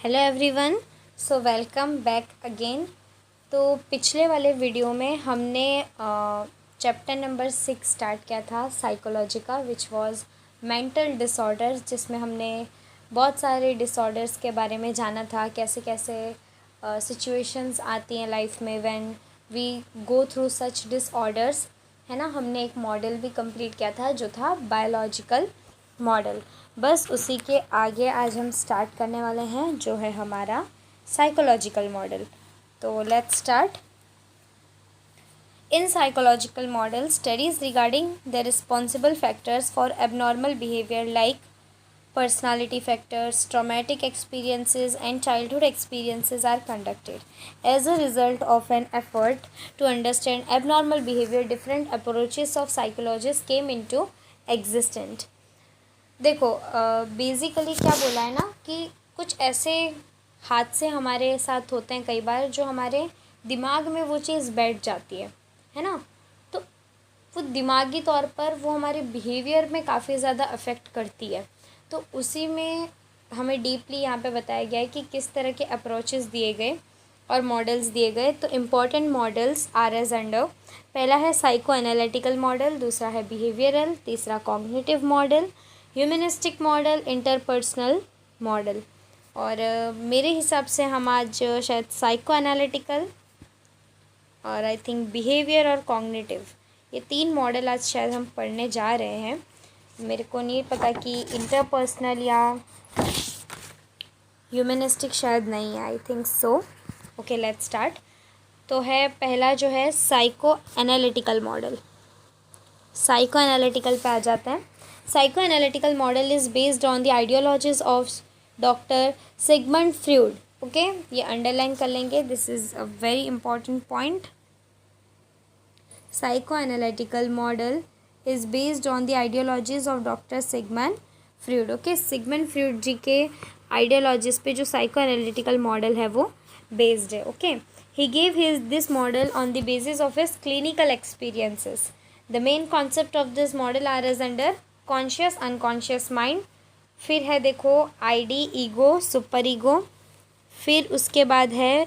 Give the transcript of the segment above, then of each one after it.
Hello everyone. So welcome back again. तो पिछले वाले वीडियो में हमने चैप्टर नंबर 6 स्टार्ट किया था साइकोलॉजी का, विच वाज मेंटल डिसऑर्डर्स, जिसमें हमने बहुत सारे डिसऑर्डर्स के बारे में जाना था, कैसे कैसे सिचुएशंस आती हैं लाइफ में when we go through such disorders, है ना। हमने एक मॉडल भी कंप्लीट किया था जो था बायोलॉजिकल मॉडल। बस उसी के आगे आज हम स्टार्ट करने वाले हैं जो है हमारा साइकोलॉजिकल मॉडल। तो let's start. In psychological model studies regarding the responsible factors for abnormal behaviour like personality factors, traumatic experiences, and childhood experiences are conducted. As a result of an effort to understand abnormal behavior, different approaches of psychologists came into existence. देखो, basically क्या बोला है ना कि कुछ ऐसे हादसे हमारे साथ होते हैं कई बार जो हमारे दिमाग में वो चीज़ बैठ जाती है ना। तो वो दिमागी तौर पर वो हमारे बिहेवियर में काफ़ी ज़्यादा अफेक्ट करती है। तो उसी में हमें डीपली यहाँ पे बताया गया है कि किस तरह के अप्रोचेस दिए गए और मॉडल्स दिए गए। तो important models are as under, पहला है साइको एनालिटिकल मॉडल, दूसरा है बिहेवियरल, तीसरा cognitive model, humanistic model, interpersonal model. और मेरे हिसाब से हम आज शायद साइको एनालिटिकल और आई थिंक बिहेवियर और कॉग्निटिव, ये तीन मॉडल आज शायद हम पढ़ने जा रहे हैं। मेरे को नहीं पता कि इंटरपर्सनल या ह्यूमनिस्टिक शायद नहीं है, I think so. Okay, let's start. तो है पहला जो है psycho analytical model. Psycho analytical पे आ जाते हैं। Psycho analytical model is based on the ideologies of doctor Sigmund Freud. Okay, ये अंडरलाइन कर लेंगे, this is a very important point. Psycho analytical model is based on the ideologies of doctor Sigmund Freud. Okay, Sigmund Freud ji के ideologies पे जो psycho analytical model है वो based है। Okay, he gave his this model on the basis of his clinical experiences. The main concept of this model are as under conscious unconscious mind, फिर है देखो ID ego super ego, फिर उसके बाद है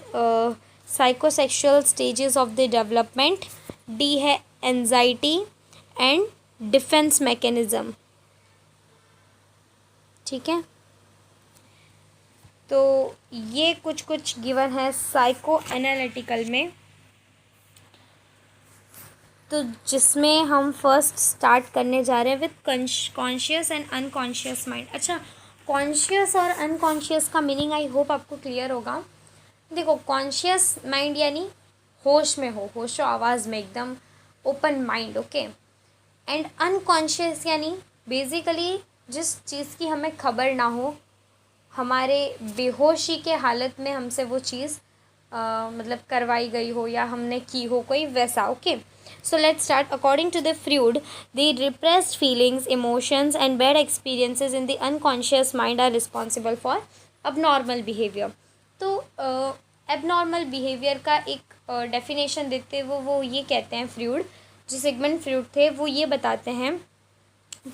psychosexual stages of the development, D है anxiety and defence mechanism. ठीक है, तो ये कुछ गिवन है साइको एनालिटिकल में। तो जिसमें हम फर्स्ट स्टार्ट करने जा रहे हैं with conscious and unconscious mind. अच्छा, कॉन्शियस और अनकॉन्शियस का मीनिंग आई होप आपको क्लियर होगा। देखो, कॉन्शियस माइंड यानी होश में हो, होशो आवाज़ में, एकदम open mind. Okay, and unconscious यानी बेसिकली जिस चीज़ की हमें खबर ना हो, हमारे बेहोशी के हालत में हमसे वो चीज़ मतलब करवाई गई हो या हमने की हो कोई वैसा। Okay, so let's start. According to the Freud, the repressed feelings, emotions and bad experiences in the unconscious mind are responsible for abnormal behaviour. तो एबनॉर्मल बिहेवियर का एक डेफिनेशन देते हुए वो ये कहते हैं, फ्रॉइड जो सिगमंड फ्रॉइड थे वो ये बताते हैं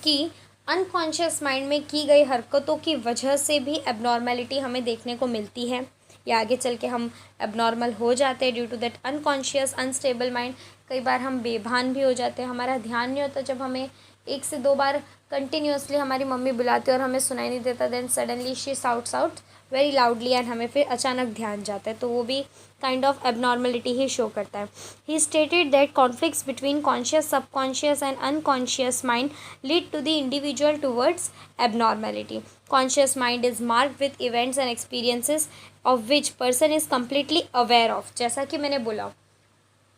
कि अनकॉन्शियस माइंड में की गई हरकतों की वजह से भी एबनॉर्मेलिटी हमें देखने को मिलती है, या आगे चल के हम एबनॉर्मल हो जाते हैं due to that unconscious unstable mind. कई बार हम बेभान भी हो जाते हैं, हमारा ध्यान नहीं होता। जब हमें एक से दो बार कंटिन्यूसली हमारी मम्मी बुलाती है और हमें सुनाई नहीं देता, then suddenly she shouts out very loudly and हमें फिर अचानक ध्यान जाता है, तो वो भी काइंड ऑफ एबनॉर्मलिटी ही शो करता है। He stated that conflicts between conscious subconscious and unconscious mind lead to the individual towards abnormality. Conscious mind is marked with events and experiences of which person is completely aware of. जैसा कि मैंने बोला,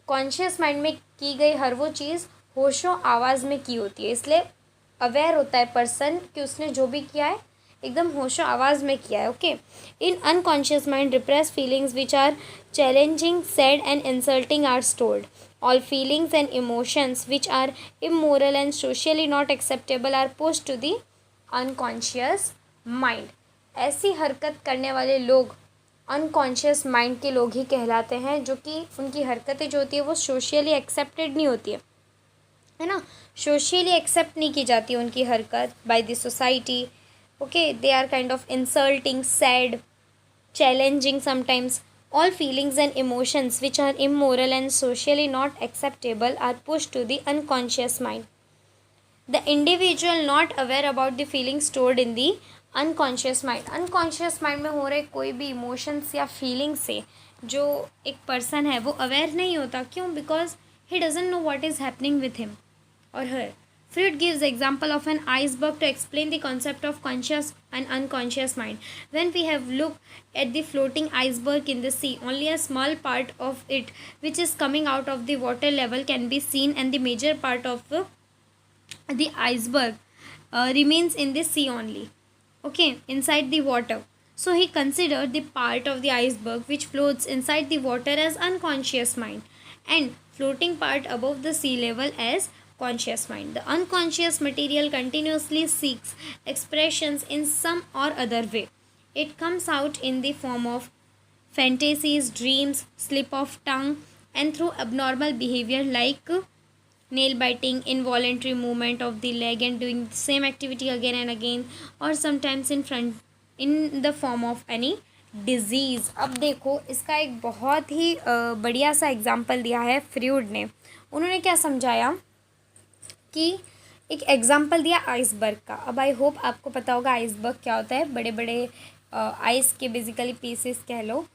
conscious mind में की गई हर वो चीज़ होशो आवाज़ में की होती है, इसलिए अवेयर होता है पर्सन कि उसने जो भी किया है एकदम होशो आवाज़ में किया है। Okay, in unconscious mind repress feelings which are challenging, sad and insulting are stored. All feelings and emotions which are immoral and socially not acceptable are pushed to the unconscious mind. ऐसी हरकत करने वाले लोग unconscious mind के लोग ही कहलाते हैं, जो कि उनकी हरकतें जो होती है वो सोशली एक्सेप्टेड नहीं होती है ना, सोशली एक्सेप्ट नहीं की जाती उनकी हरकत by the society. Okay, they are kind of insulting, sad, challenging sometimes. All feelings and emotions which are immoral and socially not acceptable are pushed to the unconscious mind. The individual not aware about the feelings stored in the unconscious mind. Unconscious mind में हो रहे कोई भी emotions या feeling से जो एक person है वो अवेयर नहीं होता. क्यों? Because he doesn't know what is happening with him or her. Freud gives the example of an iceberg to explain the concept of conscious and unconscious mind. When we have looked at the floating iceberg in the sea, only a small part of it which is coming out of the water level can be seen, and the major part of the iceberg remains in the sea only, okay, inside the water. So he considered the part of the iceberg which floats inside the water as unconscious mind, and floating part above the sea level as conscious mind. The unconscious material continuously seeks expressions in some or other way. It comes out in the form of fantasies, dreams, slip of tongue, and through abnormal behavior like nail biting, involuntary movement of the leg and doing the same activity again and again, or sometimes in the form of any disease. अब देखो इसका एक बहुत ही बढ़िया सा example दिया है Freud ने. उन्होंने क्या समझाया कि एक एग्जाम्पल दिया आइसबर्ग का. अब आई होप आपको पता होगा आइसबर्ग क्या होता है. बड़े बड़े आइस के बेसिकली पीसेस कह लो.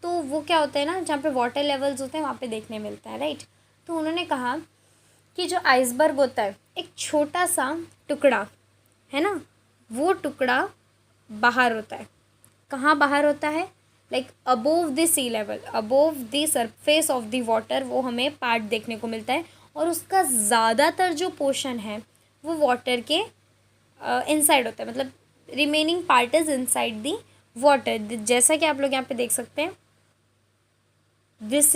तो वो क्या होता है ना, जहाँ पे वाटर लेवल्स होते हैं वहाँ पे देखने मिलता है, राइट. तो उन्होंने कहा कि जो आइसबर्ग होता है एक छोटा सा टुकड़ा है ना, वो टुकड़ा बाहर होता है. कहाँ बाहर होता है? Like above the sea level, above the surface of the water वो हमें पार्ट देखने को मिलता है. और उसका ज़्यादातर जो पोर्शन है वो वाटर के इनसाइड होता है. मतलब remaining part is inside the water. जैसा कि आप लोग यहाँ पे देख सकते हैं, this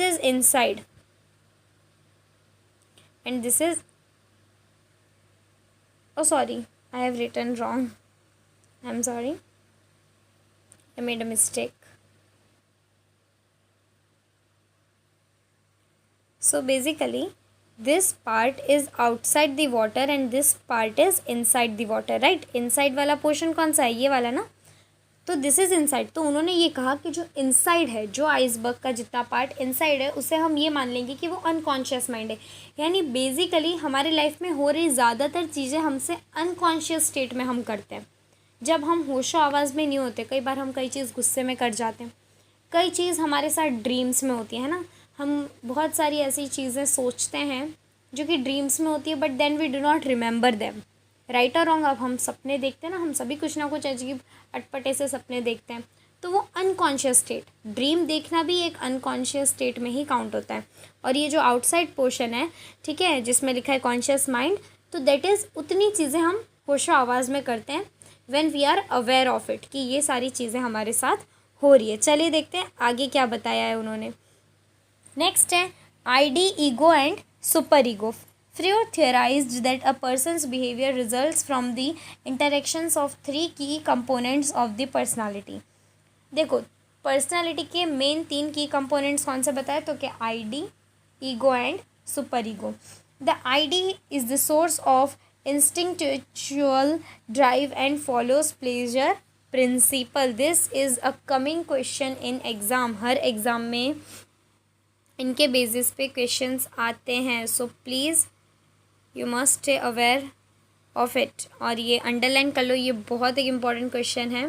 is inside and this is, oh sorry, I have written wrong, I'm sorry, I made a mistake. So basically this part is outside the water and this part is inside the water, right. inside वाला portion कौन सा है? ये वाला ना. तो this is inside. तो उन्होंने ये कहा कि जो इनसाइड है, जो आइसबर्ग का जितना पार्ट इनसाइड है, उसे हम ये मान लेंगे कि वो अनकॉन्शियस माइंड है. यानी बेसिकली हमारी लाइफ में हो रही ज़्यादातर चीज़ें हमसे अनकॉन्शियस स्टेट में हम करते हैं. जब हम होशो आवाज़ में नहीं होते. कई बार हम कई चीज़ गुस्से में कर जाते हैं. कई चीज़ हमारे साथ ड्रीम्स में होती है ना. हम बहुत सारी ऐसी चीज़ें सोचते हैं जो कि ड्रीम्स में होती है, but then we do not remember them, right और रॉन्ग. अब हम सपने देखते हैं ना, हम सभी कुछ ना कुछ अजीब अटपटे से सपने देखते हैं. तो वो अनकॉन्शियस स्टेट, ड्रीम देखना भी एक अनकॉन्शियस स्टेट में ही काउंट होता है. और ये जो आउटसाइड पोर्शन है, ठीक है, जिसमें लिखा है कॉन्शियस माइंड, तो दैट इज़ उतनी चीज़ें हम होशो आवाज़ में करते हैं when we are aware of it, कि ये सारी चीज़ें हमारे साथ हो रही है. चलिए देखते हैं आगे क्या बताया है उन्होंने. नेक्स्ट है ID, ego and super ego. Freud theorized that a person's behavior results from the interactions of three key components of the personality. देखो पर्सनालिटी के मेन 3 की कंपोनेंट्स कौन से बताए? तो क्या ID, ego and super ego. The ID is the source of instinctual drive and follows pleasure principal. This is a coming question in exam. Her exam में इनके बेसिस पे क्वेश्चंस आते हैं. So please you must stay aware of it. और ये underline कर लो, ये बहुत एक इम्पॉर्टेंट क्वेश्चन है.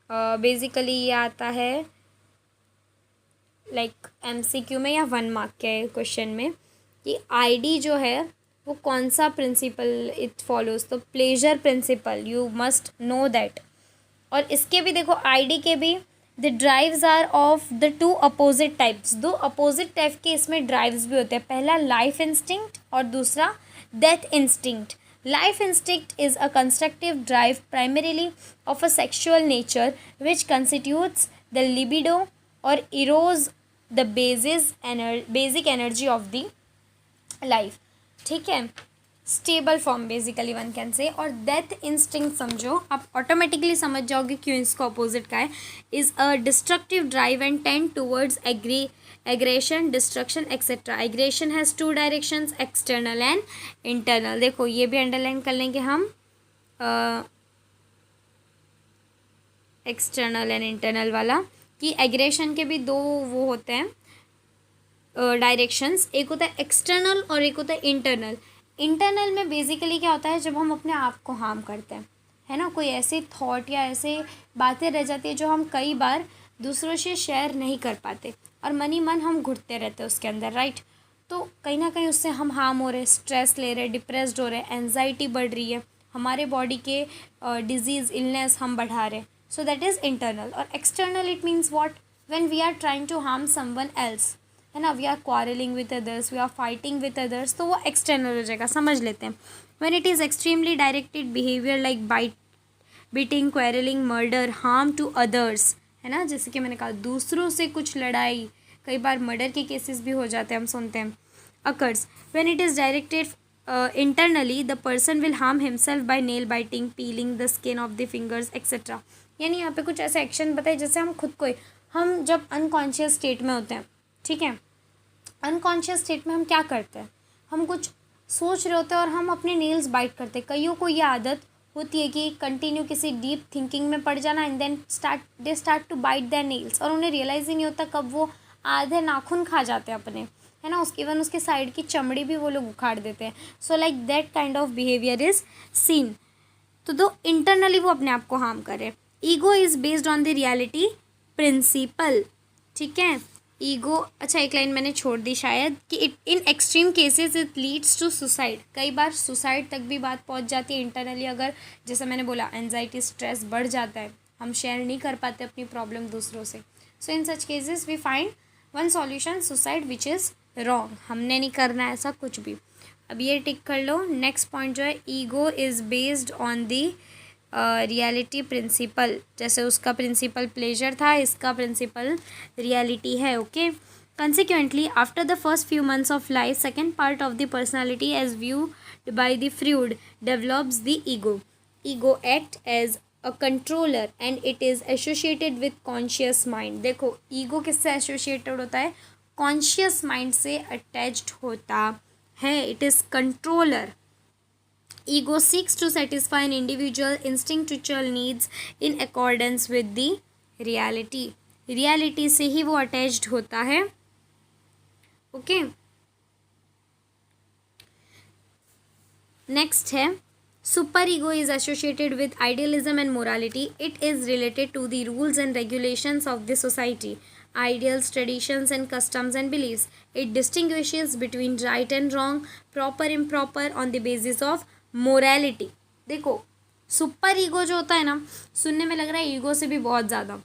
बेसिकली ये आता है लाइक MCQ में या 1 मार्क के क्वेश्चन में, कि आईडी जो है वो कौन सा प्रिंसिपल इट फॉलोज. तो pleasure principle, you must know that. और इसके भी देखो आईडी के भी the drives are of the 2 opposite types. 2 opposite type के इसमें ड्राइव्स भी होते हैं. पहला लाइफ इंस्टिंक्ट और दूसरा death instinct. Life instinct is a constructive drive primarily of a sexual nature which constitutes the libido और eros the basic energy of the life. ठीक है, stable form basically one can say. और death instinct समझो, आप automatically समझ जाओगे क्यों इसका अपोजिट का है. Is a destructive drive and tend towards aggression, destruction etcetera. Aggression has 2 directions, external and internal. देखो ये भी अंडरलाइन कर लेंगे हम. एक्सटर्नल एंड इंटरनल वाला, कि एग्रेशन के भी दो वो होते हैं डायरेक्शंस, एक होता है एक्सटर्नल और एक होता है इंटरनल। इंटरनल में बेसिकली क्या होता है, जब हम अपने आप को हार्म करते हैं, है ना, कोई ऐसे थॉट या ऐसे बातें रह जाती है जो हम कई बार दूसरों से शेयर नहीं कर पाते और मन ही मन हम घुटते रहते हैं उसके अंदर, राइट। तो कहीं ना कहीं उससे हम हार्म हो रहे, स्ट्रेस ले रहे, डिप्रेस्ड हो रहे, एंजाइटी बढ़ रही है, हमारे बॉडी के डिजीज़ इलनेस हम बढ़ा रहे। So that is internal. और external it means what, when we are trying to harm someone else, है ना, we are quarrelling with others, we are fighting with others, तो वो एक्सटर्नल हो जाएगा, समझ लेते हैं। When it is extremely directed behaviour like beating, quarrelling, murder, harm to others, है ना, जैसे कि मैंने कहा दूसरों से कुछ लड़ाई, कई बार मर्डर के केसेस भी हो जाते हैं, हम सुनते हैं, occurs when it is directed internally, the person will harm himself by nail biting, piling the skin of the fingers etcetera. यानी यहाँ पे कुछ ऐसे एक्शन बताए जैसे हम खुद को ही, हम जब अनकॉन्शियस स्टेट में होते हैं, ठीक है, अनकॉन्शियस स्टेट में हम क्या करते हैं, हम कुछ सोच रहे होते हैं और हम अपने नेल्स बाइट करते हैं। कईयों को ये आदत होती है कि कंटिन्यू किसी डीप थिंकिंग में पड़ जाना and then they start to bite their nails, और उन्हें रियलाइज़ ही नहीं होता कब वो आधे नाखून खा जाते हैं अपने, है ना, उसके इवन उसके साइड की चमड़ी भी वो लोग उखाड़ देते हैं। So like that kind of behaviour is seen. तो दो इंटरनली वो अपने आप को हार्म करे। Ego is based on the reality principle, ठीक है, ईगो, अच्छा एक लाइन मैंने छोड़ दी शायद, कि it in extreme cases it leads to suicide, कई बार सुसाइड तक भी बात पहुंच जाती है इंटरनली, अगर जैसा मैंने बोला एंजाइटी स्ट्रेस बढ़ जाता है, हम शेयर नहीं कर पाते अपनी प्रॉब्लम दूसरों से। So in such cases we find one solution, suicide, which is wrong, हमने नहीं करना है ऐसा कुछ भी। अब ये टिक कर लो। नेक्स्ट पॉइंट जो है, ego is based on the reality principle, जैसे उसका प्रिंसिपल प्लेजर था, इसका प्रिंसिपल रियलिटी है, okay. Consequently after the first few months of life, second part of the personality as viewed by the Freud develops the ego. Ego act as a controller and it is associated with conscious mind. देखो ego किससे associated होता है, conscious mind से attached होता है, it is controller. Ego seeks to satisfy an individual instinctual needs in accordance with the reality. Reality से ही वो attached होता है, ओके। नेक्स्ट है, super ego is associated with idealism and morality. It is related to the rules and regulations of the society, ideals, traditions and customs and beliefs. It distinguishes between right and wrong, proper improper on the basis of morality. देखो super ego जो होता है ना, सुनने में लग रहा है ईगो से भी बहुत ज़्यादा,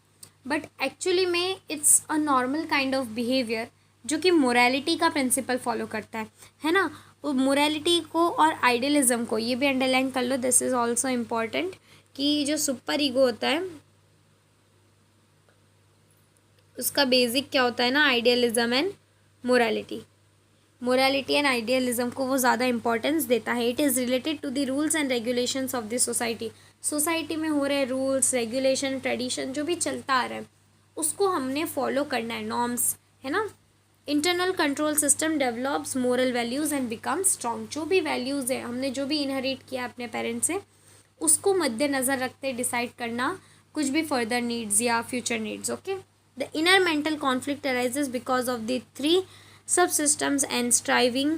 बट एक्चुअली में it's a normal kind of behaviour जो कि मोरालिटी का प्रिंसिपल फॉलो करता है ना। वो मोरालिटी को और आइडियलिज्म को, ये भी अंडरलाइन कर लो, दिस इज़ ऑल्सो इम्पॉर्टेंट, कि जो सुपर ईगो होता है उसका बेसिक क्या होता है ना, idealism and morality. Morality and idealism को वो ज़्यादा इंपॉर्टेंस देता है। It is related to the rules and regulations of the society. Society में हो रहे रूल्स, रेगुलेशन, ट्रेडिशन जो भी चलता आ रहा है उसको हमने फॉलो करना है, नॉर्म्स, है ना। Internal control system develops moral values and become strong. जो भी वैल्यूज़ है हमने जो भी इनहेरिट किया अपने पेरेंट्स से, उसको मद्देनज़र रखते डिसाइड करना कुछ भी फर्दर नीड्स या future needs, okay. The inner mental conflict arises because of the three subsystems and striving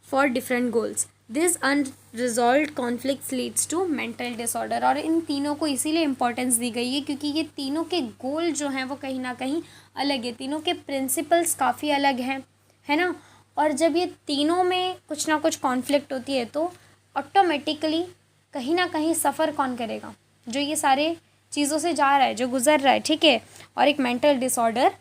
for different goals. This unresolved conflicts leads to mental disorder. और इन तीनों को इसीलिए इम्पोर्टेंस दी गई है क्योंकि ये तीनों के गोल जो हैं वो कहीं ना कहीं अलग है, तीनों के प्रिंसिपल्स काफ़ी अलग हैं, है ना। और जब ये तीनों में कुछ ना कुछ कॉन्फ्लिक्ट होती है तो ऑटोमेटिकली कहीं ना कहीं सफ़र कौन करेगा, जो ये सारे चीज़ों से जा रहा है, जो गुजर रहा है, ठीक है, और एक मेंटल डिसऑर्डर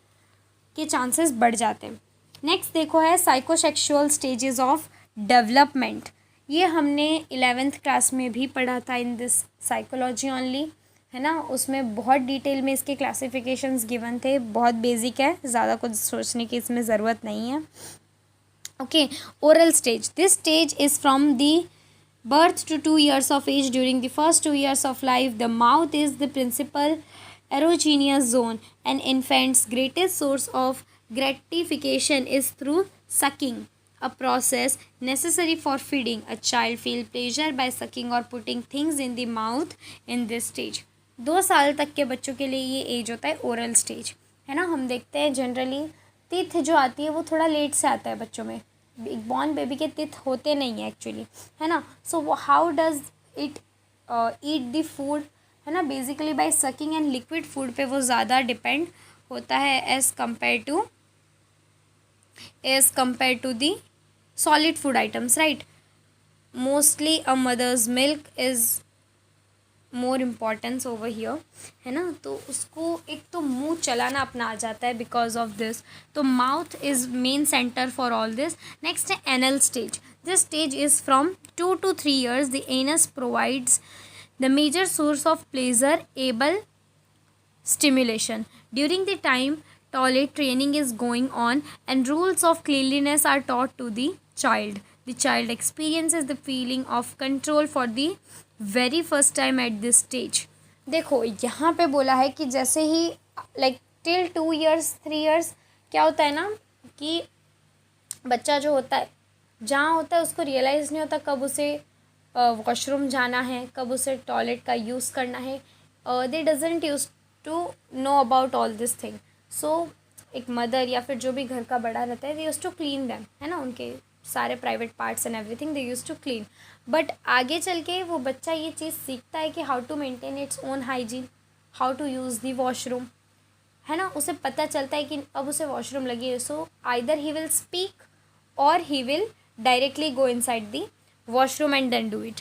के चांसेस बढ़ जाते हैं। नेक्स्ट देखो है साइकोसेक्सुअल स्टेजेस ऑफ डेवलपमेंट। ये हमने 11th क्लास में भी पढ़ा था इन दिस साइकोलॉजी ओनली, है ना। उसमें बहुत डिटेल में इसके क्लासिफिकेशंस गिवन थे, बहुत बेसिक है, ज़्यादा कुछ सोचने की इसमें ज़रूरत नहीं है, okay. Oral stage, this stage is from the birth to 2 years of age. During the first 2 years of life, the mouth is the principal erogenous zone. An infant's greatest source of gratification is through sucking. a process necessary for feeding. A child feel pleasure by sucking or putting things in the mouth in this stage. 2 साल तक के बच्चों के लिए ये as होता है oral stage, है ना. हम देखते हैं जनरली टीथ जो आती है वो थोड़ा लेट से आता है बच्चों में. बॉर्न बेबी के टीथ होते नहीं हैं एक्चुअली, है ना. So how does it eat the food, है ना. Basically by sucking and liquid food पे वो ज़्यादा डिपेंड होता है as compare to the solid food items, right. Mostly a mother's milk is more importance over here, है ना. तो उसको एक तो मुंह चलाना अपना आ जाता है बिकॉज ऑफ दिस. तो mouth is main centre for all this. Next है anal stage. This stage is from 2 to 3 years. The anus provides the major source of pleasurable stimulation. During the time toilet training is going on and rules of cleanliness are taught to the child. The child experiences the feeling of control for the very first time at this stage. देखो यहाँ पे बोला है कि जैसे ही like till 2 years 3 years क्या होता है ना कि बच्चा जो होता है जहाँ होता है उसको रियलाइज़ नहीं होता कब उसे वॉशरूम जाना है, कब उसे टॉयलेट का यूज़ करना है. They doesn't use to know about all this thing. So एक मदर या फिर जो भी घर का बड़ा रहता है they use to clean them, है ना. उनके सारे private parts and everything they use to clean. But आगे चल के वो बच्चा ये चीज़ सीखता है कि how to maintain its own hygiene, how to use the washroom, है ना. उसे पता चलता है कि अब उसे वॉशरूम लगी है. So either he will speak or he will directly go inside the washroom and then do it.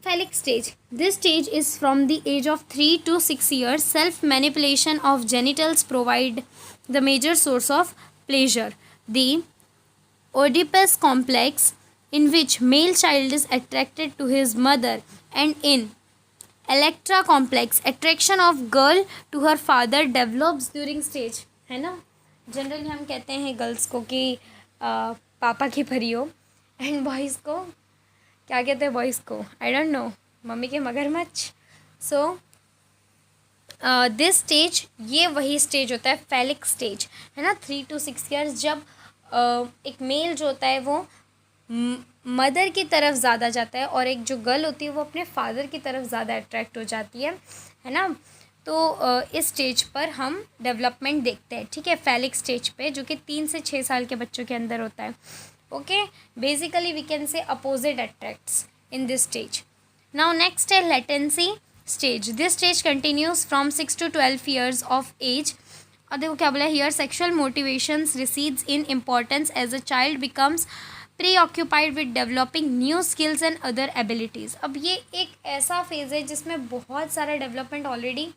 Phallic stage. This stage is from the age of 3 to 6 years. Self manipulation of genitals provide the major source of pleasure. The Oedipus complex, in which male child is attracted to his mother, and in Electra complex, attraction of girl to her father develops during stage, है ना. Generally हम कहते हैं girls को कि पापा की परी हो, एंड बॉयज़ को क्या कहते हैं, बॉयज़ को आई डोंट नो, मम्मी के मगरमच्छ. सो दिस स्टेज, ये वही स्टेज होता है फैलिक स्टेज, है ना. 3 to 6 years जब एक मेल जो होता है वो मदर की तरफ ज़्यादा जाता है और एक जो गर्ल होती है वो अपने फादर की तरफ ज़्यादा अट्रैक्ट हो जाती है ना. तो इस स्टेज पर हम डेवलपमेंट देखते हैं, ठीक है, फैलिक स्टेज पे, जो कि 3 से 6 साल के बच्चों के अंदर होता है. Okay, basically we can say opposite attracts in this stage. Now next है latency stage. This stage continues from 6 to 12 years of age. और देखो क्या बोला है here, sexual motivations recedes in importance as a child becomes preoccupied with developing new skills and other abilities. अब ये एक ऐसा फेज़ है जिसमें बहुत सारा डेवलपमेंट ऑलरेडी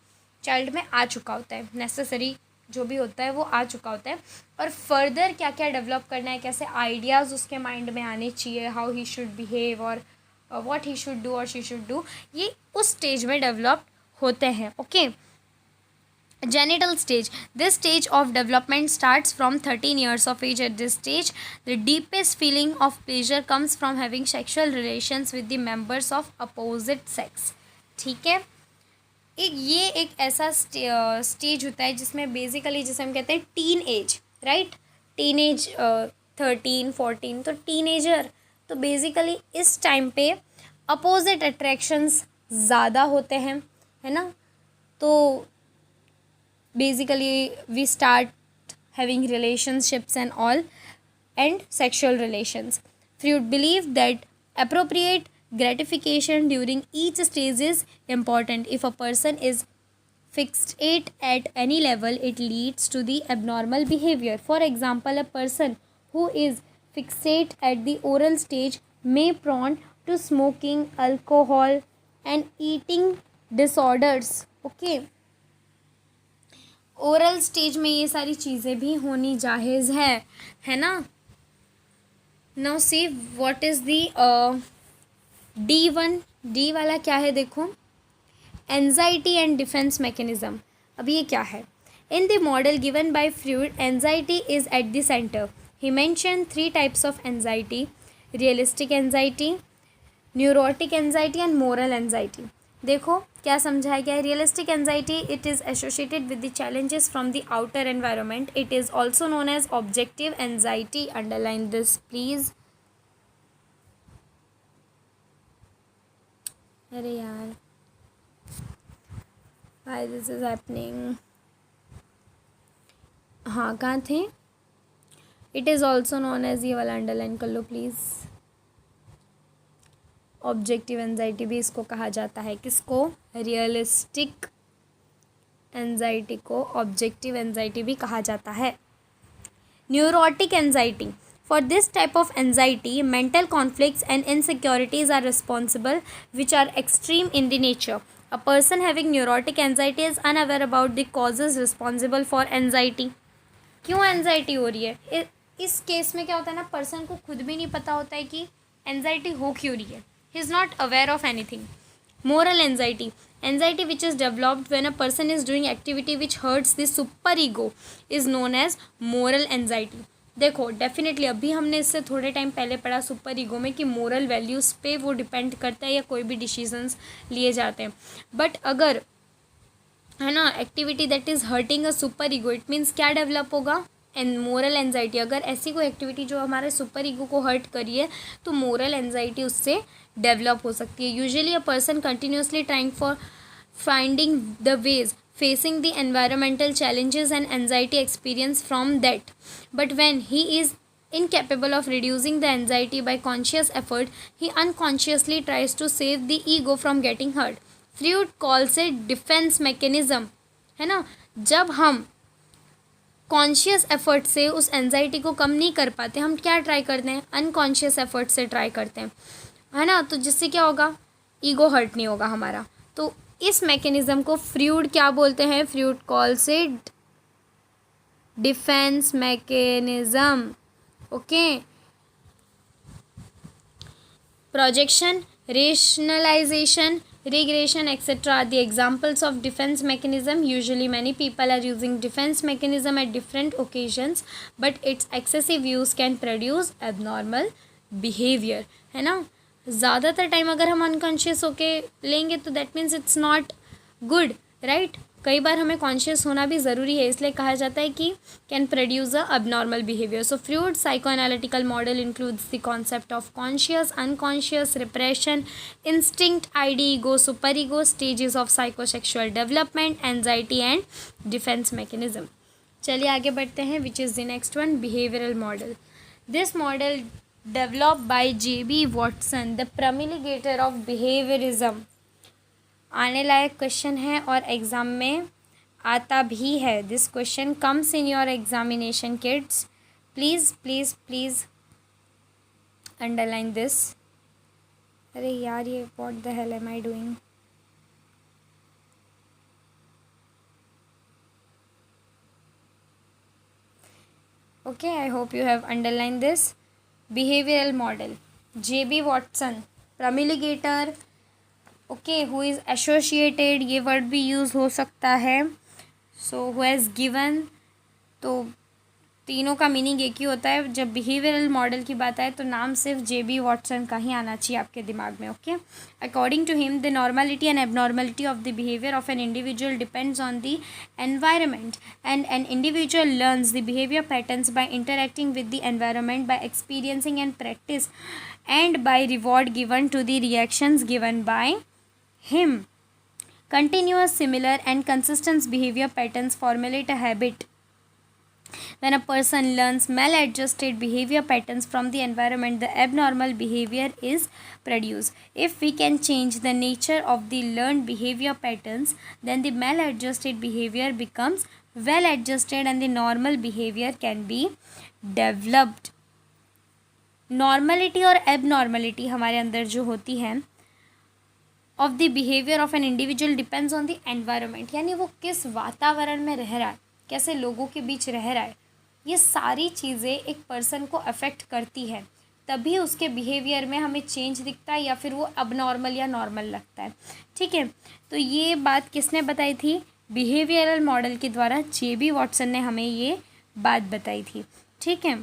चाइल्ड में आ चुका होता है, नेसेसरी जो भी होता है वो आ चुका होता है. और फर्दर क्या क्या डेवलप करना है, कैसे आइडियाज़ उसके माइंड में आने चाहिए, हाउ ही शुड बिहेव और व्हाट ही शुड डू और शी शुड डू, ये उस स्टेज में डेवलप होते हैं. Okay. Genital stage. This stage of development starts from 13 years of age. At this stage, the deepest feeling of pleasure comes from having sexual relations with the members of opposite sex. ठीक है. एक ऐसा stage होता है जिसमें basically जिसे हम कहते हैं teen age, right. Teen age 13-14, तो टीनेजर. तो बेसिकली इस टाइम पे अपोजिट अट्रैक्शंस ज़्यादा होते हैं, है ना. तो basically we start having relationships and all and sexual relations. Freud believed that appropriate gratification during each stage is important. If a person is fixate at any level, it leads to the abnormal behavior. For example, a person who is fixate at the oral stage may prone to smoking, alcohol and eating disorders. Okay. Oral stage में ये सारी चीज़ें भी होनी जायज़ है ना. Now see what is the D1. D वाला क्या है, देखो, एंजाइटी एंड डिफेंस मैकेनिज्म. अब ये क्या है, in the model given by Freud anxiety is at the centre. He mention 3 types of anxiety: realistic anxiety, neurotic anxiety and moral anxiety. देखो क्या समझाया गया है. Realistic anxiety, it is associated with the challenges from the outer environment. It is also known as objective anxiety. Underline this please. अरे यार, why this is happening. हाँ, कहाँ थे. It is also known as, ये वाला underline कर लो please. Objective anxiety भी इसको कहा जाता है. किसको? रियलिस्टिक एंजाइटी को ऑब्जेक्टिव एंजाइटी भी कहा जाता है. Neurotic anxiety. For this type of anxiety, mental conflicts and insecurities are responsible, which are extreme in the nature. A person having neurotic anxiety is unaware about the causes responsible for anxiety. क्यों anxiety हो रही है? इस case में क्या होता है ना, पर्सन को खुद भी नहीं पता होता है कि एनजाइटी हो क्यों रही है. He is not aware of anything. Moral anxiety. Anxiety which is developed when a person is doing activity which hurts the superego is known as moral anxiety. देखो डेफिनेटली अभी हमने इससे थोड़े टाइम पहले पढ़ा सुपर ईगो में कि moral values पे वो डिपेंड करता है या कोई भी डिसीजंस लिए जाते हैं. बट अगर है ना activity that is hurting a super ego, it means क्या डेवलप होगा? And moral anxiety. अगर ऐसी कोई एक्टिविटी जो हमारे सुपर ईगो को हर्ट करी है तो मोरल एनजाइटी उससे डेवलप हो सकती है. Usually a person continuously trying for finding the ways facing the environmental challenges and anxiety experience from that. But when he is incapable of reducing the anxiety by conscious effort, he unconsciously tries to save the ego from getting hurt. Freud calls it defense mechanism. है ना. जब हम conscious effort से उस anxiety को कम नहीं कर पाते, हम क्या ट्राई करते हैं? अनकॉन्शियस एफर्ट से ट्राई करते हैं, है ना. तो जिससे क्या होगा? ईगो हर्ट नहीं होगा हमारा. तो इस मैकेनिज्म को फ्रूड क्या बोलते हैं? Freud calls it defence mechanism. Okay. Projection, rationalization, regression, etc. are the examples of defense mechanism. Usually many people are using defense mechanism at different occasions, but its excessive use can produce abnormal behavior. है ना. ज़्यादातर time अगर हम unconscious होके लेंगे तो that means it's not good, right. कई बार हमें कॉन्शियस होना भी ज़रूरी है, इसलिए कहा जाता है कि can produce a abnormal behavior. So Freud's psychoanalytical model includes the concept of conscious, unconscious, repression, instinct, ID, ego, superego, stages of psychosexual development, anxiety and defense mechanism. चलिए आगे बढ़ते हैं. Which is the next one? Behavioral model. This model developed by J.B. Watson, the promulgator of behaviorism. आने लायक question है और exam में आता भी है. This question comes in your examination kids. Please please please underline this. अरे यार, ये what the hell am I doing. Okay, I hope you have underline this. Behavioural model, J.B. Watson, promulgator. Okay, who is associated, ये word भी use हो सकता है. So who has given, तो तीनों का मीनिंग एक ही होता है. जब बिहेवियरल मॉडल की बात आए तो नाम सिर्फ J.B. वॉटसन का ही आना चाहिए आपके दिमाग में. Okay. According to him, the normality and abnormality of the behaviour of an individual depends on the environment, and an individual learns the behaviour patterns by interacting with the environment, by experiencing and practice, and by reward given to the reactions given by him. Continuous, similar and consistent behavior patterns formulate a habit. When a person learns maladjusted behavior patterns from the environment, the abnormal behavior is produced. If we can change the nature of the learned behavior patterns, then the maladjusted behavior becomes well adjusted and the normal behavior can be developed. Normality और abnormality हमारे अंदर जो होती है of the behaviour of an individual depends on the environment, यानी वो किस वातावरण में रह रहा है, कैसे लोगों के बीच रह रहा है, ये सारी चीज़ें एक पर्सन को अफेक्ट करती है. तभी उसके बिहेवियर में हमें चेंज दिखता है या फिर वो अबनॉर्मल या नॉर्मल लगता है. ठीक है. तो ये बात किसने बताई थी? बिहेवियरल मॉडल के द्वारा J.B. वॉटसन ने हमें ये बात बताई थी. ठीक है.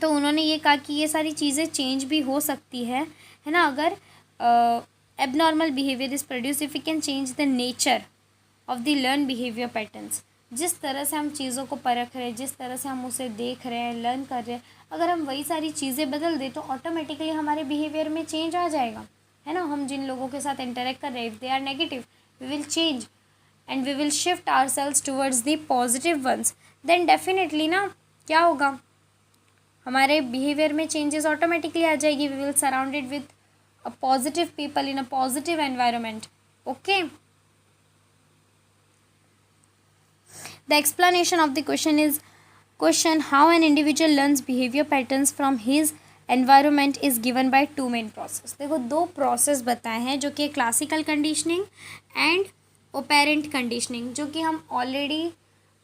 तो उन्होंने ये कहा कि ये सारी चीज़ें चेंज भी हो सकती है ना, अगर abnormal behaviour is produce if we can change the nature of the learn behaviour patterns. जिस तरह से हम चीज़ों को परख रहे हैं, जिस तरह से हम उसे देख रहे हैं, लर्न कर रहे हैं, अगर हम वही सारी चीज़ें बदल दें तो ऑटोमेटिकली हमारे बिहेवियर में चेंज आ जाएगा, है ना। हम जिन लोगों के साथ इंटरेक्ट कर रहे हैं, if they are negative, we will change and we will shift ourselves towards the positive ones. Then definitely ना क्या होगा, हमारे बिहेवियर में चेंजेस ऑटोमेटिकली आ जाएगी। We will surrounded with a positive people in a positive environment. Okay, the explanation of the question how an individual learns behavior patterns from his environment is given by two main process। देखो दो process बताए हैं जो कि classical conditioning and ओपेरेंट conditioning, जो कि हम already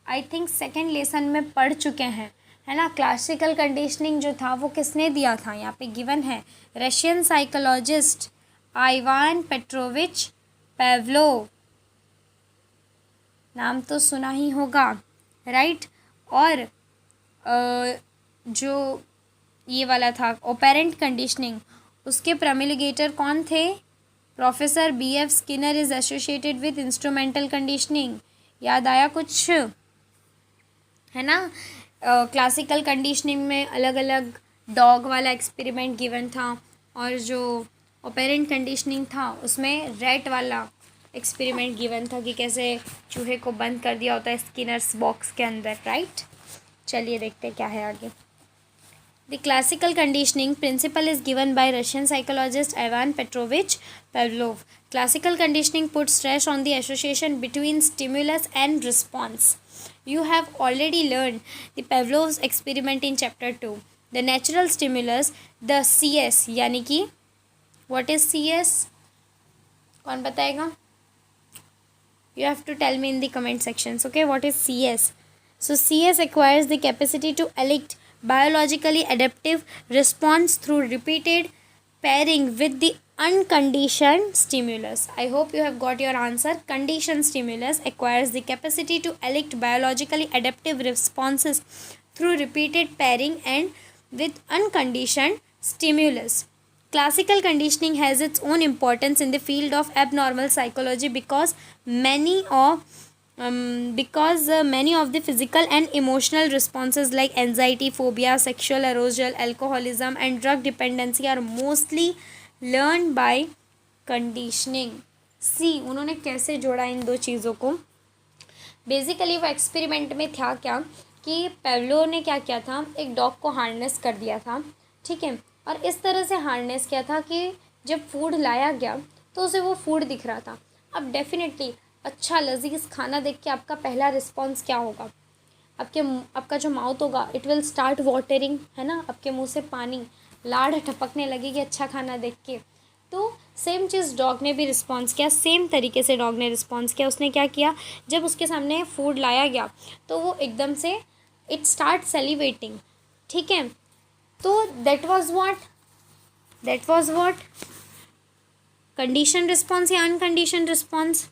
I think second lesson में पढ़ चुके हैं, है ना। क्लासिकल कंडीशनिंग जो था वो किसने दिया था, यहाँ पे गिवन है, रशियन साइकोलॉजिस्ट आइवान पेट्रोविच पेवलोव, नाम तो सुना ही होगा, राइट। और जो ये वाला था ओपेरेंट कंडीशनिंग, उसके प्रमिलिगेटर कौन थे, professor B.F. Skinner is associated with instrumental conditioning. याद आया कुछ, है ना। क्लासिकल कंडीशनिंग में अलग अलग डॉग वाला एक्सपेरिमेंट गिवन था, और जो ओपेरेंट कंडीशनिंग था उसमें रैट वाला एक्सपेरिमेंट गिवन था कि कैसे चूहे को बंद कर दिया होता है स्किनर्स बॉक्स के अंदर, राइट। चलिए देखते हैं क्या है आगे। The classical conditioning principle is given by Russian psychologist Ivan Petrovich Pavlov. Classical conditioning put stress on the association between stimulus and response. You have already learned the Pavlov's experiment in chapter 2. The natural stimulus, the CS, यानी कि what is CS? कौन बताएगा? You have to tell me in the comment sections, okay? What is CS? So CS acquires the capacity to elicit biologically adaptive response through repeated pairing with the unconditioned stimulus. I hope you have got your answer. Conditioned stimulus acquires the capacity to elicit biologically adaptive responses through repeated pairing and with unconditioned stimulus. Classical conditioning has its own importance in the field of abnormal psychology because many of the physical and emotional responses like anxiety, phobia, sexual arousal, alcoholism and drug dependency are mostly learned by conditioning. See, उन्होंने कैसे जोड़ा इन दो चीज़ों को। Basically वो experiment में था क्या कि पेवलोव ने क्या किया था, एक डॉग को हार्नेस कर दिया था, ठीक है, और इस तरह से हार्नेस किया था कि जब फूड लाया गया तो उसे वो फूड दिख रहा था। अब डेफिनेटली अच्छा लजीज खाना देख के आपका पहला रिस्पॉन्स क्या होगा, आपका जो माउथ होगा इट विल स्टार्ट वाटरिंग, है ना, आपके मुंह से पानी लाड़ टपकने लगेगी अच्छा खाना देख के। तो सेम चीज़ डॉग ने भी रिस्पॉन्स किया, सेम तरीके से डॉग ने रिस्पॉन्स किया। उसने क्या किया, जब उसके सामने फूड लाया गया तो वो एकदम से इट स्टार्ट सेलिवेटिंग, ठीक है। तो that was what condition response या uncondition response,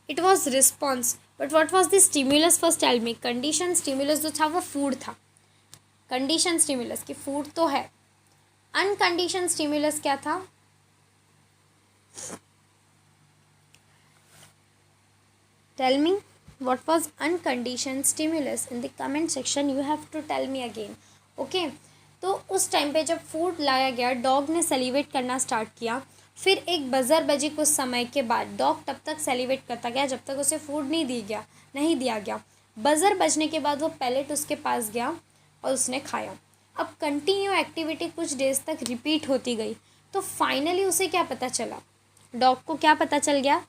it was response. But what was the stimulus, first tell me. Condition stimulus जो था वो फूड था, कंडीशन स्टिम्युलस की फूड तो है। अनकंडीशन स्टिम्युलस क्या था, tell me what was unconditioned stimulus in the comment section, you have to tell me again, okay। तो उस टाइम पे जब फूड लाया गया डॉग ने सेलिवेट करना स्टार्ट किया, फिर एक बज़र बजी कुछ समय के बाद। डॉग तब तक सेलिवेट करता गया जब तक उसे फूड नहीं दिया गया। बज़र बजने के बाद वो पैलेट उसके पास गया और उसने खाया। अब कंटिन्यू एक्टिविटी कुछ डेज तक रिपीट होती गई, तो फाइनली उसे क्या पता चला, डॉग को क्या पता चल गया,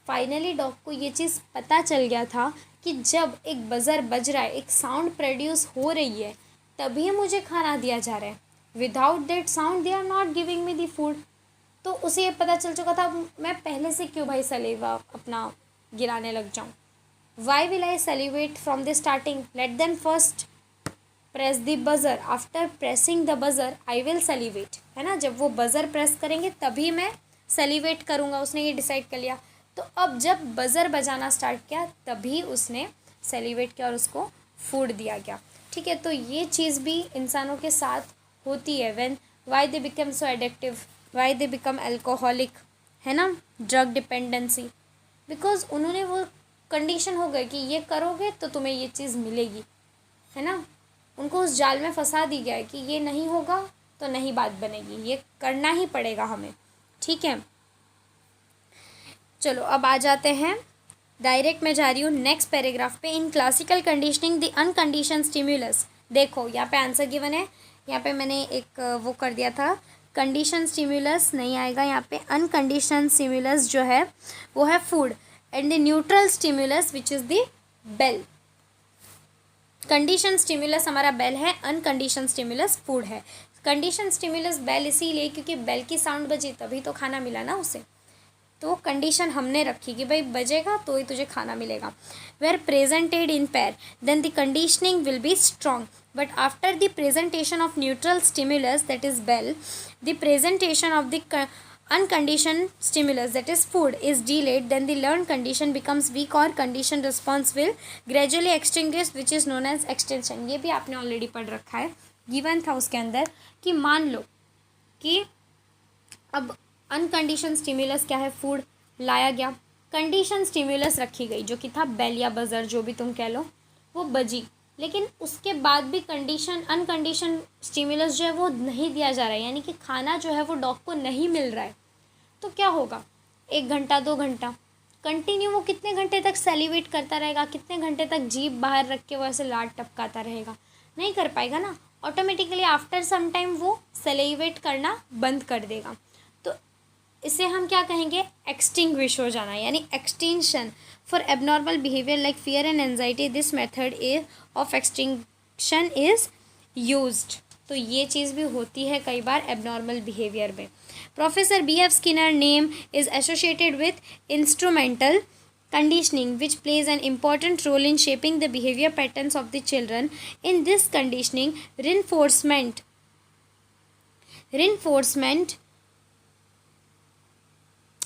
फाइनली डॉग को ये चीज़ पता चल गया था कि जब एक बज़र बज रहा है, एक साउंड प्रोड्यूस हो रही है, तभी मुझे खाना दिया जा रहा है। Without that sound they are not giving me the food. तो उसे ये पता चल चुका था, मैं पहले से क्यों भाई सलेवा अपना गिराने लग जाऊँ। Why will I salivate from the starting, let them first press the buzzer, after pressing the buzzer I will salivate, है ना। जब वो बज़र प्रेस करेंगे तभी मैं सेलिवेट करूँगा, उसने ये डिसाइड कर लिया। तो अब जब बज़र बजाना स्टार्ट किया तभी उसने सेलिवेट किया और उसको फूड दिया गया, ठीक है। तो ये चीज़ भी इंसानों के साथ होती है। When why they become so addictive, why they become alcoholic, है ना, ड्रग डिपेंडेंसी, बिकॉज उन्होंने वो कंडीशन हो गए कि ये करोगे तो तुम्हें ये चीज़ मिलेगी, है ना, उनको उस जाल में फंसा दी गया है कि ये नहीं होगा तो नहीं बात बनेगी, ये करना ही पड़ेगा हमें, ठीक है। चलो अब आ जाते हैं, डायरेक्ट मैं जा रही हूँ नेक्स्ट पैराग्राफ पे। In classical conditioning the uncondition stimulus, देखो यहाँ पे आंसर गिवन है, यहाँ पे मैंने एक वो कर दिया था, कंडीशन स्टिम्युलस नहीं आएगा यहाँ पे, अनकंडीशन स्टिम्युलस जो है वो है food, and the neutral stimulus which is the bell. Condition stimulus हमारा बेल है, अनकंडीशन स्टिम्युलस फूड है। कंडीशन स्टिम्युलस बेल इसीलिए क्योंकि बेल की साउंड बजी तभी तो खाना मिला ना उसे, तो कंडीशन हमने रखी कि भाई बजेगा तो ही तुझे खाना मिलेगा। Where presented in pair then the conditioning will be strong, but after the presentation of neutral stimulus that is bell, the presentation of the unconditioned stimulus that is food is delayed, then the learned condition becomes weak or conditioned response will gradually extinguish, which is known as extinction। ये भी आपने already पढ़ रखा है, given था उसके अंदर कि मान लो कि अब अनकंडीशन स्टिम्युलस क्या है, फूड लाया गया, कंडीशन स्टिम्युलस रखी गई जो कि था बेल या बजर जो भी तुम कह लो, वो बजी, लेकिन उसके बाद भी अनकंडीशन स्टिम्युलस जो है वो नहीं दिया जा रहा है, यानी कि खाना जो है वो डॉग को नहीं मिल रहा है, तो क्या होगा, 1 घंटा 2 घंटा कंटिन्यू वो कितने घंटे तक सेलिवेट करता रहेगा, कितने घंटे तक जीभ बाहर रख के वो ऐसे लाड टपकाता रहेगा, नहीं कर पाएगा ना, ऑटोमेटिकली आफ्टर सम टाइम वो सेलिवेट करना बंद कर देगा। तो इसे हम क्या कहेंगे, एक्सटिंग्विश हो जाना, यानी extinction. For abnormal behaviour like fear and anxiety this method of extinction is used. तो ये चीज़ भी होती है कई बार एबनॉर्मल बिहेवियर में। Professor B.F. Skinner name is associated with instrumental conditioning, which plays an important role in shaping the behavior patterns of the children. In this conditioning, reinforcement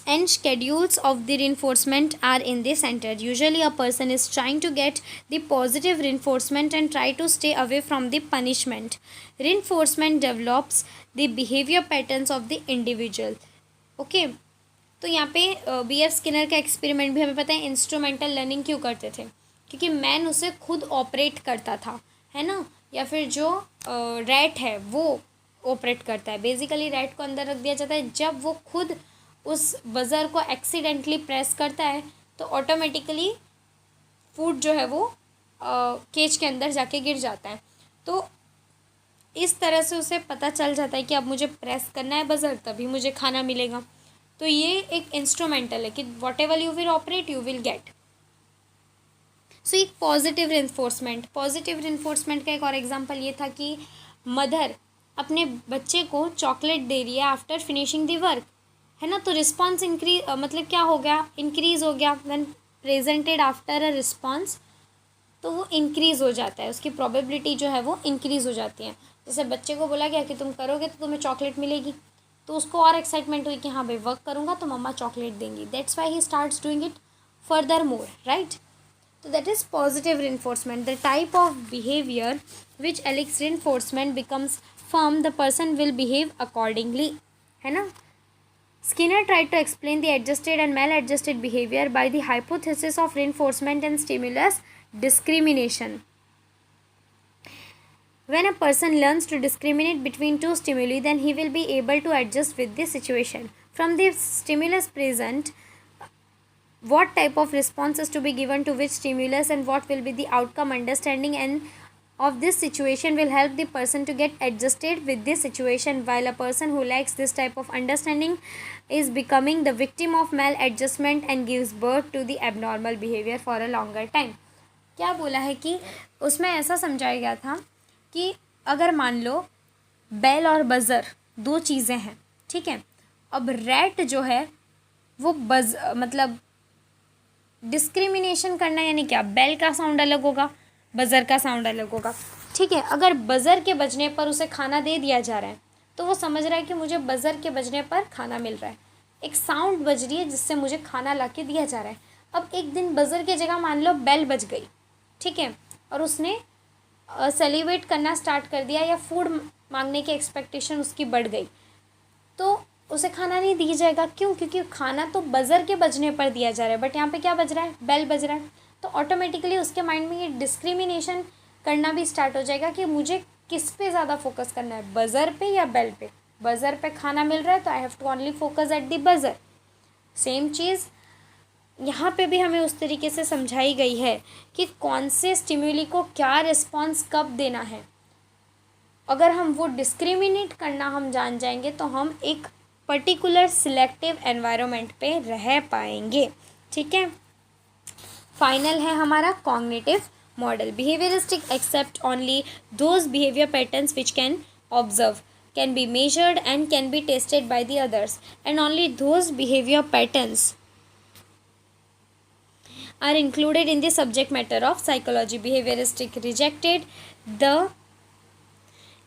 and schedules of the reinforcement are in the center. Usually a person is trying to get the positive reinforcement and try to stay away from the punishment. Reinforcement develops the behavior patterns of the individual. Okay, तो यहाँ पे B.F. Skinner का experiment भी हमें पता है, instrumental learning क्यों करते थे, क्योंकि मैन उसे खुद ऑपरेट करता था, है ना, या फिर जो रैट है वो ऑपरेट करता है। बेसिकली रैट को अंदर रख दिया जाता है, जब वो खुद उस बज़र को एक्सीडेंटली प्रेस करता है तो ऑटोमेटिकली फूड जो है वो केज के अंदर जाके गिर जाता है। तो इस तरह से उसे पता चल जाता है कि अब मुझे प्रेस करना है बज़र तभी मुझे खाना मिलेगा। तो ये एक इंस्ट्रूमेंटल है कि whatever you will operate you will get. So एक पॉजिटिव रिइंफोर्समेंट का एक और एग्जांपल ये था कि मदर अपने बच्चे को चॉकलेट दे रही है आफ्टर फिनिशिंग द वर्क, है ना, तो रिस्पॉन्स मतलब क्या हो गया, इंक्रीज़ हो गया। When presented after a response तो वो इंक्रीज़ हो जाता है, उसकी प्रोबेबिलिटी जो है वो इंक्रीज़ हो जाती है। जैसे बच्चे को बोला गया कि तुम करोगे तो तुम्हें चॉकलेट मिलेगी, तो उसको और एक्साइटमेंट हुई कि हाँ भाई वर्क करूँगा तो मम्मा चॉकलेट देंगी, that's why he starts doing it further more, right. तो that is positive reinforcement. The type of behaviour which elicits reinforcement becomes firm the person will behave accordingly, है ना। Skinner tried to explain the adjusted and maladjusted behavior by the hypothesis of reinforcement and stimulus discrimination. When a person learns to discriminate between two stimuli, then he will be able to adjust with the situation. From the stimulus present, what type of response is to be given to which stimulus and what will be the outcome, understanding and of this situation will help the person to get adjusted with this situation, while a person who lacks this type of understanding is becoming the victim of maladjustment and gives birth to the abnormal behavior for a longer time. क्या बोला है कि उसमें ऐसा समझाया गया था कि अगर मान लो बेल और बज़र दो चीज़ें हैं, ठीक है, अब रैट जो है वो मतलब डिस्क्रिमिनेशन करना, यानी क्या, बेल का साउंड अलग होगा बज़र का साउंड अलग होगा, ठीक है। अगर बज़र के बजने पर उसे खाना दे दिया जा रहा है तो वो समझ रहा है कि मुझे बज़र के बजने पर खाना मिल रहा है, एक साउंड बज रही है जिससे मुझे खाना ला के दिया जा रहा है। अब एक दिन बज़र की जगह मान लो बेल बज गई, ठीक है, और उसने सेलिब्रेट करना स्टार्ट कर दिया या फूड मांगने की एक्सपेक्टेशन उसकी बढ़ गई, तो उसे खाना नहीं दिया जाएगा। क्यों? क्योंकि खाना तो बज़र के बजने पर दिया जा रहा है, बट यहाँ पे क्या बज रहा है? बेल बज रहा है। तो ऑटोमेटिकली उसके माइंड में ये डिस्क्रिमिनेशन करना भी स्टार्ट हो जाएगा कि मुझे किस पे ज़्यादा फोकस करना है, बज़र पे या बेल पे। बज़र पे खाना मिल रहा है तो I have to only focus at the buzzer. Same चीज़ यहाँ पे भी हमें उस तरीके से समझाई गई है कि कौन से स्टिम्युली को क्या रिस्पॉन्स कब देना है। अगर हम वो डिस्क्रिमिनेट करना हम जान जाएंगे तो हम एक पर्टिकुलर सिलेक्टिव एनवायरनमेंट पे रह पाएंगे। ठीक है, फाइनल है हमारा cognitive model. Behaviouristic accept only those behaviour patterns which can observe, can be measured and can be tested by the others, and only those behavior patterns are included in the subject matter of psychology. Behavioristic rejected the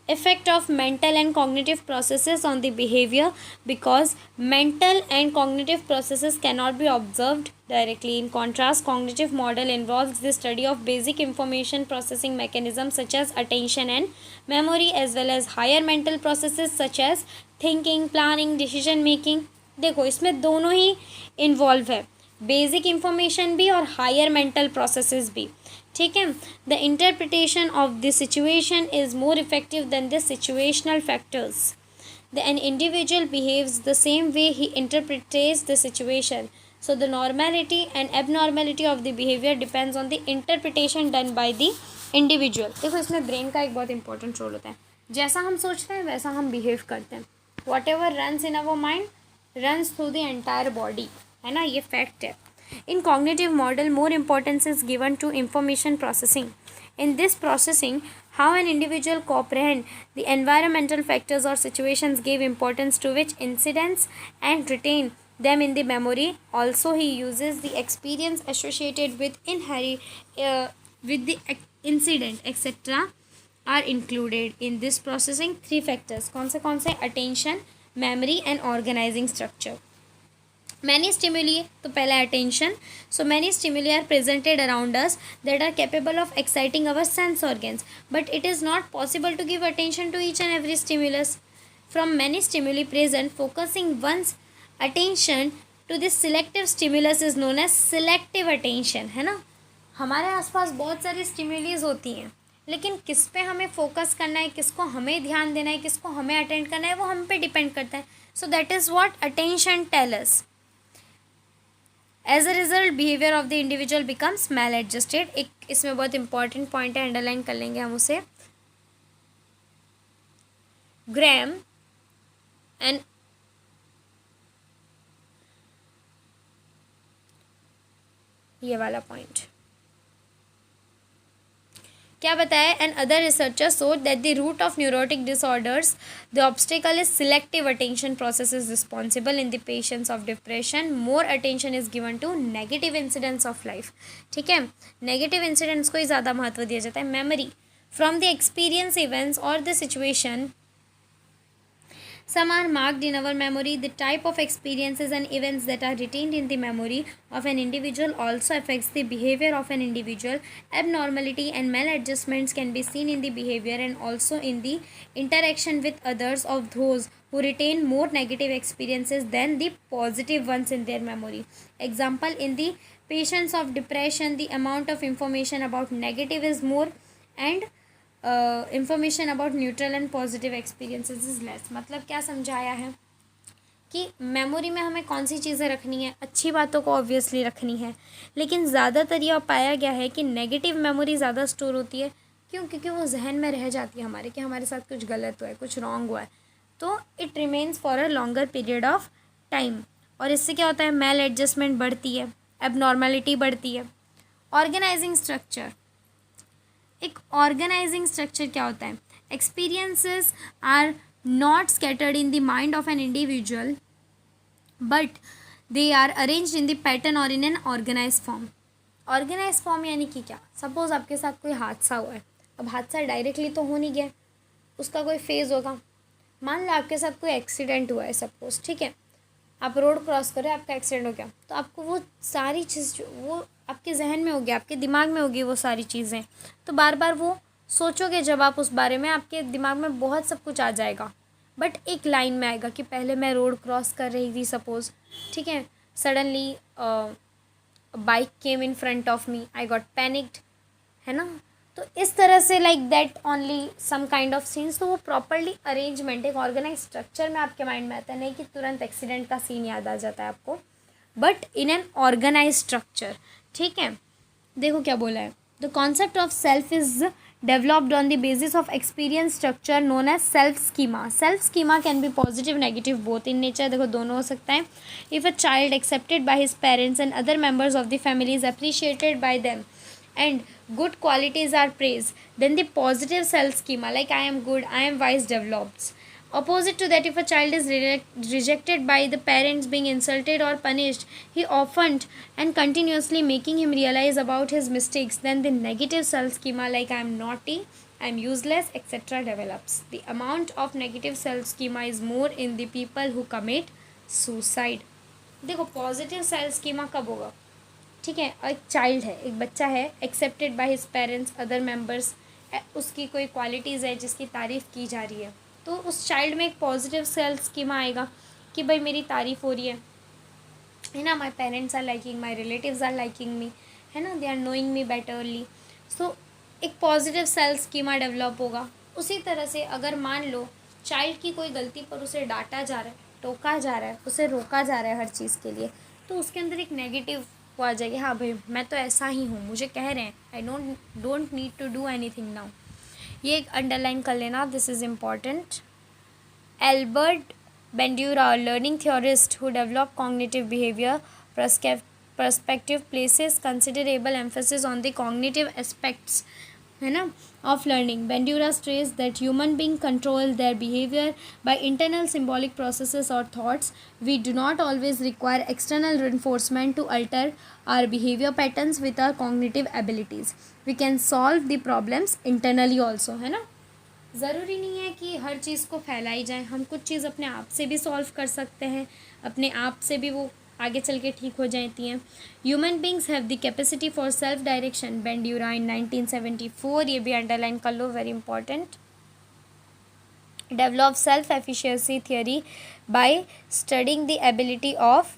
effect of mental and cognitive processes on the behavior because mental and cognitive processes cannot be observed directly. In contrast, cognitive model involves the study of basic information processing mechanisms such as attention and memory, as well as higher mental processes such as thinking, planning, decision making. देखो इसमें दोनों ही involve है, basic information भी और higher mental processes भी। ठीक है, the interpretation of the situation is more effective than the situational factors. An individual behaves the same way he interprets the situation, so the normality and abnormality of the behaviour depends on the interpretation done by the individual. देखो इसमें brain का एक बहुत important role होता है, जैसा हम सोच रहे हैं वैसा हम बिहेव करते हैं। What ever runs in our mind runs through the entire body, है ना, ये फैक्ट है। In cognitive model, more importance is given to information processing. In this processing, how an individual comprehend the environmental factors or situations give importance to which incidents and retain them in the memory. Also, he uses the experience associated with with the incident, etc. are included in this processing. Three factors. कौन से? Attention, memory and organizing structure. Many stimuli, तो पहला attention. So many stimuli are presented around us that are capable of exciting our sense organs, but it is not possible to give attention to each and every stimulus. From many stimuli present, focusing one's attention to this selective stimulus is known as selective attention, है ना। हमारे आसपास बहुत सारी स्टिमुलीज होती हैं, लेकिन किस पे हमें फोकस करना है, किसको हमें ध्यान देना है, किसको हमें अटेंड करना है, वो हम पे डिपेंड करता है। So that is what attention tell us. As a result behaviour of the individual becomes maladjusted. एक इसमें बहुत इंपॉर्टेंट पॉइंट है, अंडरलाइन कर लेंगे हम उसे। ग्रैम एंड ये वाला पॉइंट क्या बताया? And other researchers show that the root of neurotic disorders the obstacle is selective attention process is responsible in the patients of depression. More attention is given to negative incidents of life. ठीक है, negative incidents को ही ज़्यादा महत्व दिया जाता है। Memory from the experience events और the situation, some are marked in our memory. The type of experiences and events that are retained in the memory of an individual also affects the behavior of an individual. Abnormality and maladjustments can be seen in the behavior and also in the interaction with others of those who retain more negative experiences than the positive ones in their memory. Example, in the patients of depression, the amount of information about negative is more and information about neutral and positive experiences is less. मतलब क्या समझाया है कि memory में हमें कौन सी चीज़ें रखनी है, अच्छी बातों को ऑब्वियसली रखनी है, लेकिन ज़्यादातर यह पाया गया है कि नेगेटिव मेमोरी ज़्यादा स्टोर होती है। क्यों? क्योंकि वो जहन में रह जाती है हमारे कि हमारे साथ कुछ गलत हुआ है, कुछ रॉन्ग हुआ है, तो it remains for a longer period of time. और इससे क्या होता है? मैल एडजस्टमेंट बढ़ती है, एबनॉर्मेलिटी बढ़ती है। ऑर्गेनाइजिंग स्ट्रक्चर, एक ऑर्गेनाइजिंग स्ट्रक्चर क्या होता है? Experiences are not scattered in the mind of an individual but they are arranged in the pattern और in an organise form. Organise form यानी कि क्या? सपोज आपके साथ कोई हादसा हुआ है, अब हादसा डायरेक्टली तो हो नहीं गया, उसका कोई फेज़ होगा। मान लो आपके साथ कोई एक्सीडेंट हुआ है सपोज, ठीक है, आप रोड क्रॉस कर रहे हैं, आपका एक्सीडेंट हो गया, तो आपको वो सारी चीज़ वो आपके जहन में होगी, आपके दिमाग में होगी वो सारी चीज़ें, तो बार बार वो सोचोगे जब आप उस बारे में, आपके दिमाग में बहुत सब कुछ आ जाएगा, बट एक लाइन में आएगा कि पहले मैं रोड क्रॉस कर रही थी सपोज़, ठीक है, suddenly bike came in front of me, I got panicked, है ना। तो इस तरह से like that only some kind of scenes, तो वो प्रॉपरली अरेंजमेंट, एक ऑर्गेनाइज स्ट्रक्चर में आपके माइंड में आता है, नहीं कि तुरंत एक्सीडेंट का सीन याद आ जाता है आपको, but in an organise structure, ठीक है। देखो क्या बोला है, the concept of self is developed on the basis of experience structure known as self schema. Self schema can be positive negative both in nature, देखो दोनों हो सकता है. If a child accepted by his parents and other members of the family is appreciated by them and good qualities are praised, then the positive self schema like I am good, I am wise develops. Opposite to that, if a child is rejected by the parents, being insulted or punished, he often and continuously making him realize about his mistakes, then the negative self schema like I am naughty, I am useless, etc. develops. The amount of negative self schema is more in the people who commit suicide. देखो positive self schema कब होगा, ठीक है, एक child है, एक बच्चा है, accepted by his parents, other members, उसकी कोई क्वालिटीज़ है जिसकी तारीफ़ की जा रही है, तो उस चाइल्ड में एक पॉजिटिव सेल्फ स्कीमा आएगा कि भाई मेरी तारीफ़ हो रही है ना, my parents are liking, my relatives are liking me, है ना, they are knowing me betterly, so एक पॉजिटिव सेल्फ स्कीमा डेवलप होगा. उसी तरह से अगर मान लो चाइल्ड की कोई गलती पर उसे डांटा जा रहा है, टोका जा रहा है, उसे रोका जा रहा है हर चीज़ के लिए, तो उसके अंदर एक नेगेटिव वो आ जाएगी, हाँ भाई मैं तो ऐसा ही हूँ, मुझे कह रहे हैं, I don't need to do anything now. ये एक अंडरलाइन कर लेना, this is important. Albert Bandura, learning theorist who develop cognitive behaviour perspective, places considerable emphasis on the cognitive aspects, है ना, of learning. Bandura stressed that human beings control their behavior by internal symbolic processes or thoughts. We do not always require external reinforcement to alter our behavior patterns with our cognitive abilities. We can solve the problems internally also, है ना. ज़रूरी नहीं है कि हर चीज़ को फैलाई जाए, हम कुछ चीज़ अपने आप से भी सॉल्व कर सकते हैं, अपने आप से भी वो आगे चल के ठीक हो जाती हैं. Human beings have the capacity for self direction, Bandura in 1974, ये भी अंडरलाइन कर लो, very important. Develop self efficiency theory by studying the ability of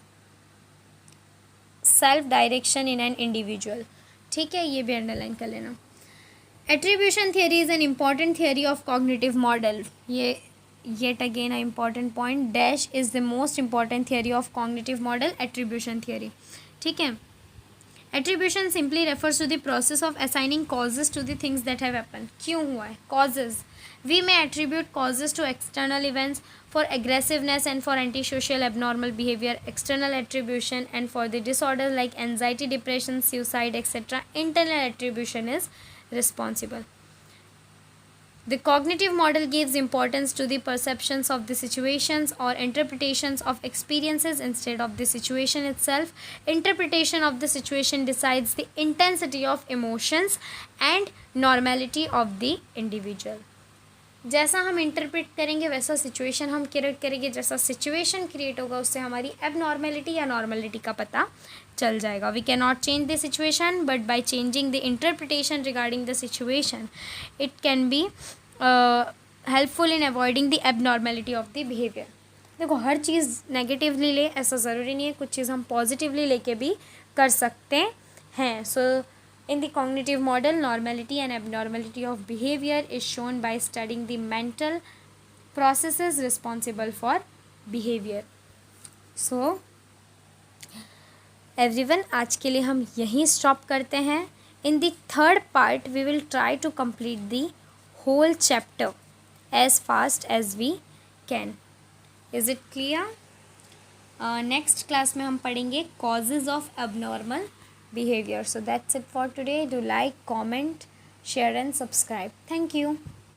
self direction in an individual, ठीक है, ये भी अंडरलाइन कर लेना. Attribution theory is an important theory of cognitive model, ये yet again an important point, dash is the most important theory of cognitive model, attribution theory, ठीक है. attribution simply refers to the process of assigning causes to the things that have happened. क्यों हुआ है, causes. we may attribute causes to external events, for aggressiveness and for antisocial abnormal behavior, external attribution, and for the disorders like anxiety, depression, suicide, etc. internal attribution is responsible. The cognitive model gives importance to the perceptions of the situations or interpretations of experiences instead of the situation itself. Interpretation of the situation decides the intensity of emotions and normality of the individual. जैसा हम interpret करेंगे वैसा situation हम create करेंगे, जैसा situation create होगा उससे हमारी एबनॉर्मेलिटी या नॉर्मेलिटी का पता चल जाएगा. We can not change the situation but by changing the interpretation regarding the situation it can be helpful in avoiding the abnormality of the behaviour. देखो हर चीज़ नेगेटिवली ले ऐसा ज़रूरी नहीं है, कुछ चीज़ हम पॉजिटिवली लेके भी कर सकते हैं. सो in the cognitive model, normality and abnormality of behavior is shown by studying the mental processes responsible for behavior. So everyone, आज के लिए हम यहीं stop करते हैं. In the third part we will try to complete the whole chapter as fast as we can. Is it clear? Next class में हम पढ़ेंगे causes of abnormal behavior. So that's it for today. Do like, comment, share and subscribe. Thank you.